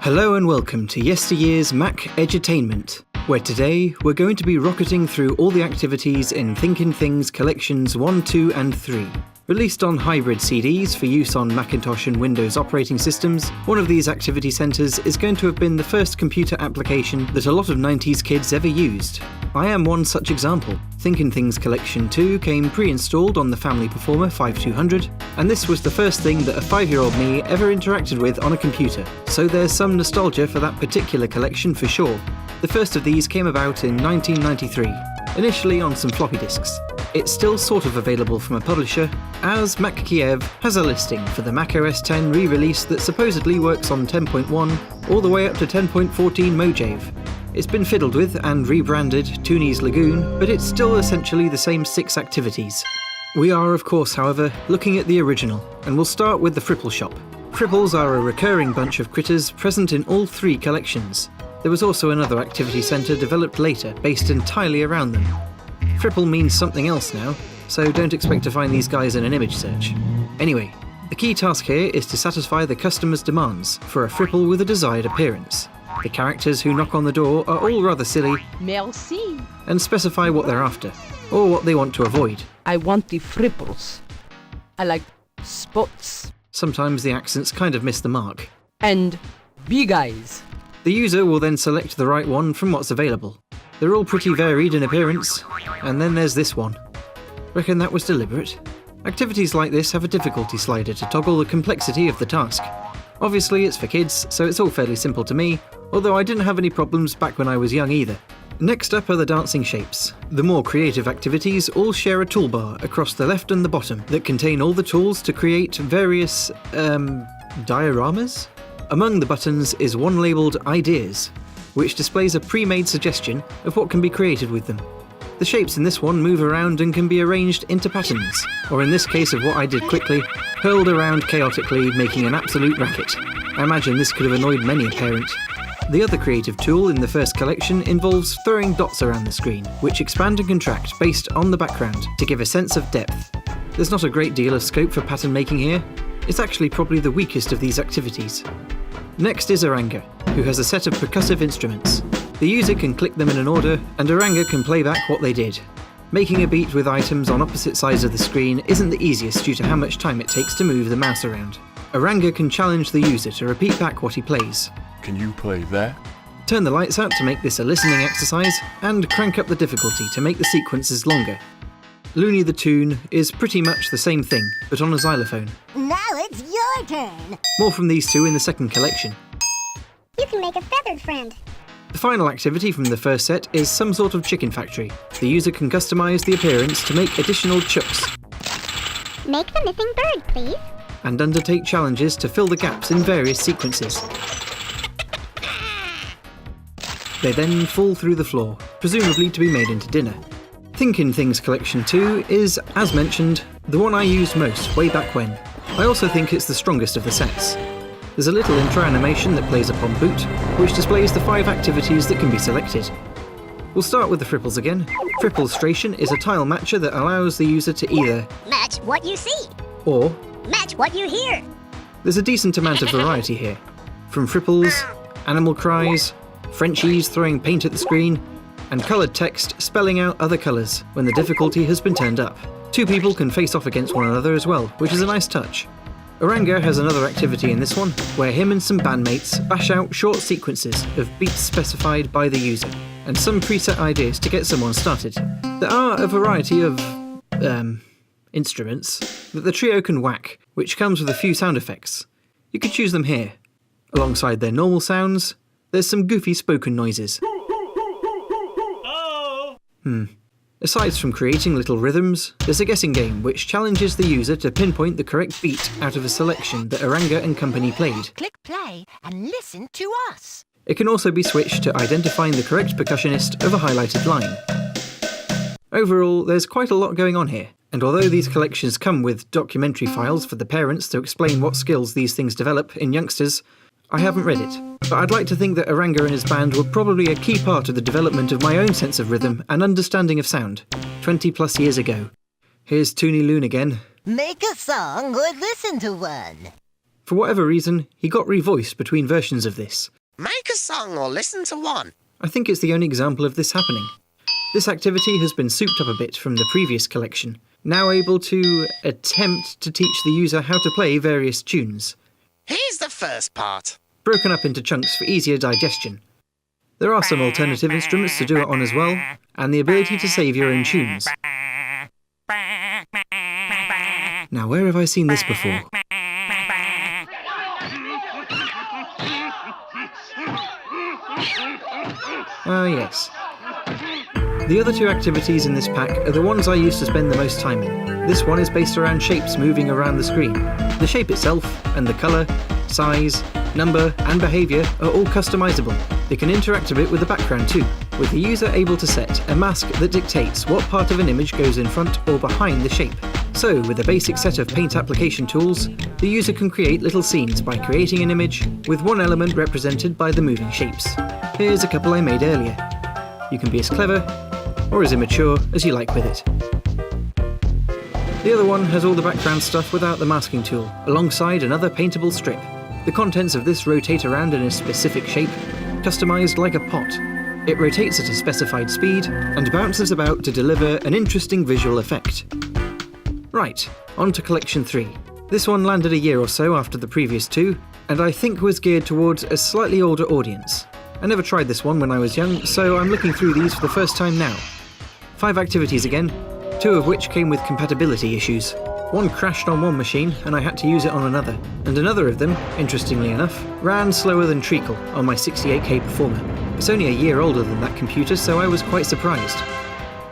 Hello and welcome to yesteryear's Mac Edutainment, where today we're going to be rocketing through all the activities in Thinkin Things Collections 1, 2 and 3. Released on hybrid CDs for use on Macintosh and Windows operating systems, one of these activity centres is going to have been the first computer application that a lot of 90s kids ever used. I am one such example. Thinkin Things Collection 2 came pre-installed on the Family Performer 5200, and this was the first thing that a 5-year-old me ever interacted with on a computer, so there's some nostalgia for that particular collection for sure. The first of these came about in 1993, initially on some floppy disks. It's still sort of available from a publisher, as Mac Kiev has a listing for the Mac OS X re-release that supposedly works on 10.1 all the way up to 10.14 Mojave. It's been fiddled with and rebranded Tooney's Lagoon, but it's still essentially the same 6 activities. We are, of course, however, looking at the original, and we'll start with the Fripple Shop. Fripples are a recurring bunch of critters present in all 3 collections. There was also another activity centre developed later, based entirely around them. Fripple means something else now, so don't expect to find these guys in an image search. Anyway, the key task here is to satisfy the customer's demands for a Fripple with a desired appearance. The characters who knock on the door are all rather silly, Merci, and specify what they're after, or what they want to avoid. I want the Fripples. I like spots. Sometimes the accents kind of miss the mark. And big eyes. The user will then select the right one from what's available. They're all pretty varied in appearance, and then there's this one. Reckon that was deliberate? Activities like this have a difficulty slider to toggle the complexity of the task. Obviously it's for kids, so it's all fairly simple to me, although I didn't have any problems back when I was young either. Next up are the dancing shapes. The more creative activities all share a toolbar across the left and the bottom that contain all the tools to create various, dioramas? Among the buttons is one labelled Ideas, which displays a pre-made suggestion of what can be created with them. The shapes in this one move around and can be arranged into patterns, or in this case of what I did quickly, hurled around chaotically, making an absolute racket. I imagine this could have annoyed many a parent. The other creative tool in the first collection involves throwing dots around the screen, which expand and contract based on the background to give a sense of depth. There's not a great deal of scope for pattern making here. It's actually probably the weakest of these activities. Next is Oranga, who has a set of percussive instruments. The user can click them in an order, and Oranga can play back what they did. Making a beat with items on opposite sides of the screen isn't the easiest due to how much time it takes to move the mouse around. Oranga can challenge the user to repeat back what he plays. Can you play that? Turn the lights out to make this a listening exercise, and crank up the difficulty to make the sequences longer. Looney the Toon is pretty much the same thing, but on a xylophone. Now it's your turn. More from these two in the second collection. You can make a feathered friend. The final activity from the first set is some sort of chicken factory. The user can customise the appearance to make additional chucks, Make the missing bird, please. and undertake challenges to fill the gaps in various sequences. They then fall through the floor, presumably to be made into dinner. Thinkin Things Collection 2 is, as mentioned, the one I used most way back when. I also think it's the strongest of the sets. There's a little intro animation that plays upon boot, which displays the 5 activities that can be selected. We'll start with the Fripples again. Fripplestration is a tile matcher that allows the user to either Match what you see. or. Match what you hear. There's a decent amount of variety here. From Fripples, animal cries, Frenchies throwing paint at the screen, and coloured text spelling out other colours when the difficulty has been turned up. 2 people can face off against one another as well, which is a nice touch. Oranga has another activity in this one, where him and some bandmates bash out short sequences of beats specified by the user, and some preset ideas to get someone started. There are a variety of, instruments that the trio can whack, which comes with a few sound effects. You could choose them here. Alongside their normal sounds, there's some goofy spoken noises. Aside from creating little rhythms, there's a guessing game which challenges the user to pinpoint the correct beat out of a selection that Oranga and company played. Click play and listen to us. It can also be switched to identifying the correct percussionist of a highlighted line. Overall, there's quite a lot going on here, and although these collections come with documentary files for the parents to explain what skills these things develop in youngsters, I haven't read it, but I'd like to think that Oranga and his band were probably a key part of the development of my own sense of rhythm and understanding of sound, 20 plus years ago. Here's Toony Loon again. Make a song or listen to one. For whatever reason, he got revoiced between versions of this. Make a song or listen to one. I think it's the only example of this happening. This activity has been souped up a bit from the previous collection, now able to attempt to teach the user how to play various tunes. Here's the first part. Broken up into chunks for easier digestion. There are some alternative instruments to do it on as well, and the ability to save your own tunes. Now, where have I seen this before? Ah, yes. The other two activities in this pack are the ones I used to spend the most time in. This one is based around shapes moving around the screen. The shape itself, and the colour, size, number and behaviour are all customisable. They can interact a bit with the background too, with the user able to set a mask that dictates what part of an image goes in front or behind the shape. So, with a basic set of paint application tools, the user can create little scenes by creating an image with one element represented by the moving shapes. Here's a couple I made earlier. You can be as clever or as immature as you like with it. The other one has all the background stuff without the masking tool, alongside another paintable strip. The contents of this rotate around in a specific shape, customised like a pot. It rotates at a specified speed and bounces about to deliver an interesting visual effect. Right, on to Collection 3. This one landed a year or so after the previous two, and I think was geared towards a slightly older audience. I never tried this one when I was young, so I'm looking through these for the first time now. 5 activities again, 2 of which came with compatibility issues. One crashed on one machine and I had to use it on another, and another of them, interestingly enough, ran slower than treacle on my 68K Performer. It's only a year older than that computer, so I was quite surprised.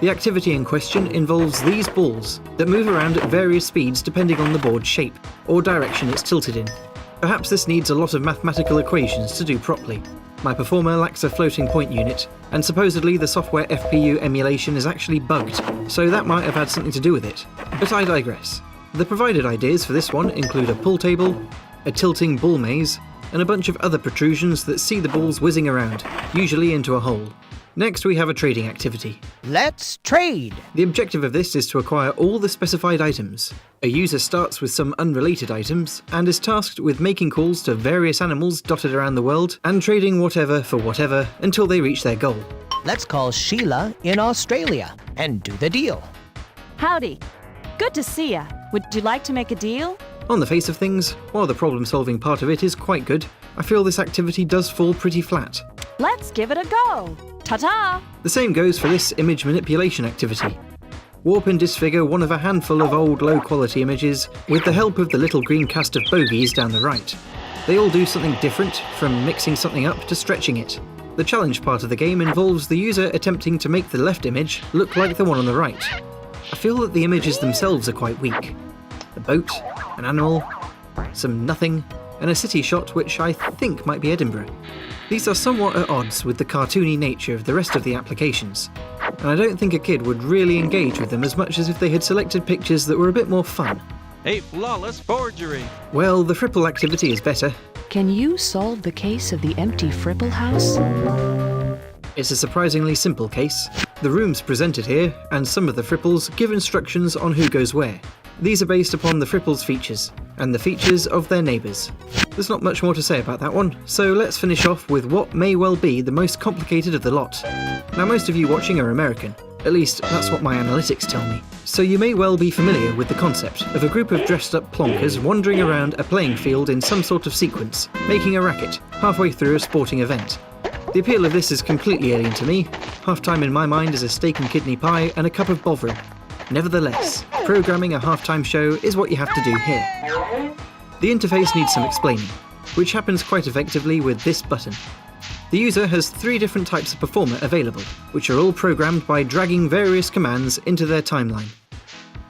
The activity in question involves these balls that move around at various speeds depending on the board's shape, or direction it's tilted in. Perhaps this needs a lot of mathematical equations to do properly. My Performer lacks a floating point unit, and supposedly the software FPU emulation is actually bugged, so that might have had something to do with it. But I digress. The provided ideas for this one include a pull table, a tilting ball maze, and a bunch of other protrusions that see the balls whizzing around, usually into a hole. Next we have a trading activity. Let's trade! The objective of this is to acquire all the specified items. A user starts with some unrelated items, and is tasked with making calls to various animals dotted around the world, and trading whatever for whatever until they reach their goal. Let's call Sheila in Australia and do the deal. Howdy. Good to see ya. Would you like to make a deal? On the face of things, while the problem-solving part of it is quite good, I feel this activity does fall pretty flat. Let's give it a go. Ta-ta! The same goes for this image manipulation activity. Warp and disfigure one of a handful of old low-quality images with the help of the little green cast of bogies down the right. They all do something different, from mixing something up to stretching it. The challenge part of the game involves the user attempting to make the left image look like the one on the right. I feel that the images themselves are quite weak. A boat, an animal, some nothing, and a city shot which I think might be Edinburgh. These are somewhat at odds with the cartoony nature of the rest of the applications, and I don't think a kid would really engage with them as much as if they had selected pictures that were a bit more fun. A flawless forgery! Well, the Fripple activity is better. Can you solve the case of the empty Fripple house? It's a surprisingly simple case. The rooms presented here, and some of the Fripples, give instructions on who goes where. These are based upon the Fripples' features, and the features of their neighbours. There's not much more to say about that one, so let's finish off with what may well be the most complicated of the lot. Now, most of you watching are American. At least, that's what my analytics tell me. So you may well be familiar with the concept of a group of dressed-up plonkers wandering around a playing field in some sort of sequence, making a racket, halfway through a sporting event. The appeal of this is completely alien to me. Halftime in my mind is a steak and kidney pie and a cup of bovril. Nevertheless, programming a halftime show is what you have to do here. The interface needs some explaining, which happens quite effectively with this button. The user has 3 different types of performer available, which are all programmed by dragging various commands into their timeline.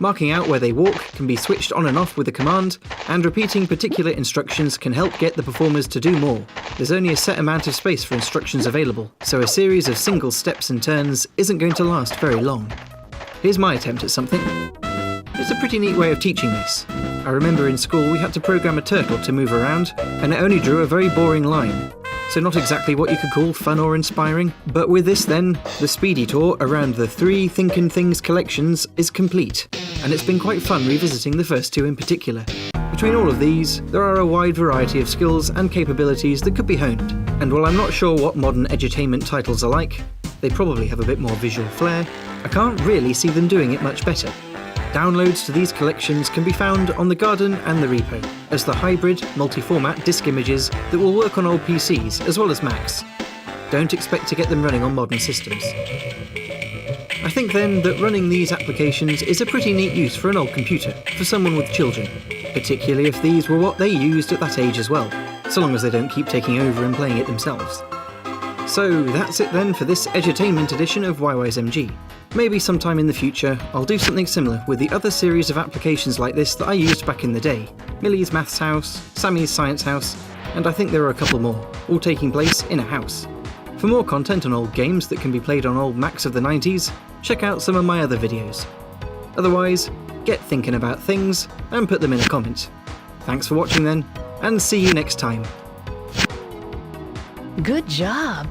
Marking out where they walk can be switched on and off with a command, and repeating particular instructions can help get the performers to do more. There's only a set amount of space for instructions available, so a series of single steps and turns isn't going to last very long. Here's my attempt at something. It's a pretty neat way of teaching this. I remember in school we had to program a turtle to move around, and it only drew a very boring line. So not exactly what you could call fun or inspiring, but with this then, the speedy tour around the 3 Thinkin Things Collections is complete, and it's been quite fun revisiting the first 2 in particular. Between all of these, there are a wide variety of skills and capabilities that could be honed, and while I'm not sure what modern edutainment titles are like, they probably have a bit more visual flair, I can't really see them doing it much better. Downloads to these collections can be found on the Garden and the repo, as the hybrid, multi-format disk images that will work on old PCs as well as Macs. Don't expect to get them running on modern systems. I think then that running these applications is a pretty neat use for an old computer for someone with children, particularly if these were what they used at that age as well, so long as they don't keep taking over and playing it themselves. So that's it then for this edutainment edition of YYsMG. Maybe sometime in the future I'll do something similar with the other series of applications like this that I used back in the day. Millie's Maths House, Sammy's Science House, and I think there are a couple more, all taking place in a house. For more content on old games that can be played on old Macs of the 90s, check out some of my other videos. Otherwise, get thinking about things and put them in a comment. Thanks for watching then, and see you next time. Good job.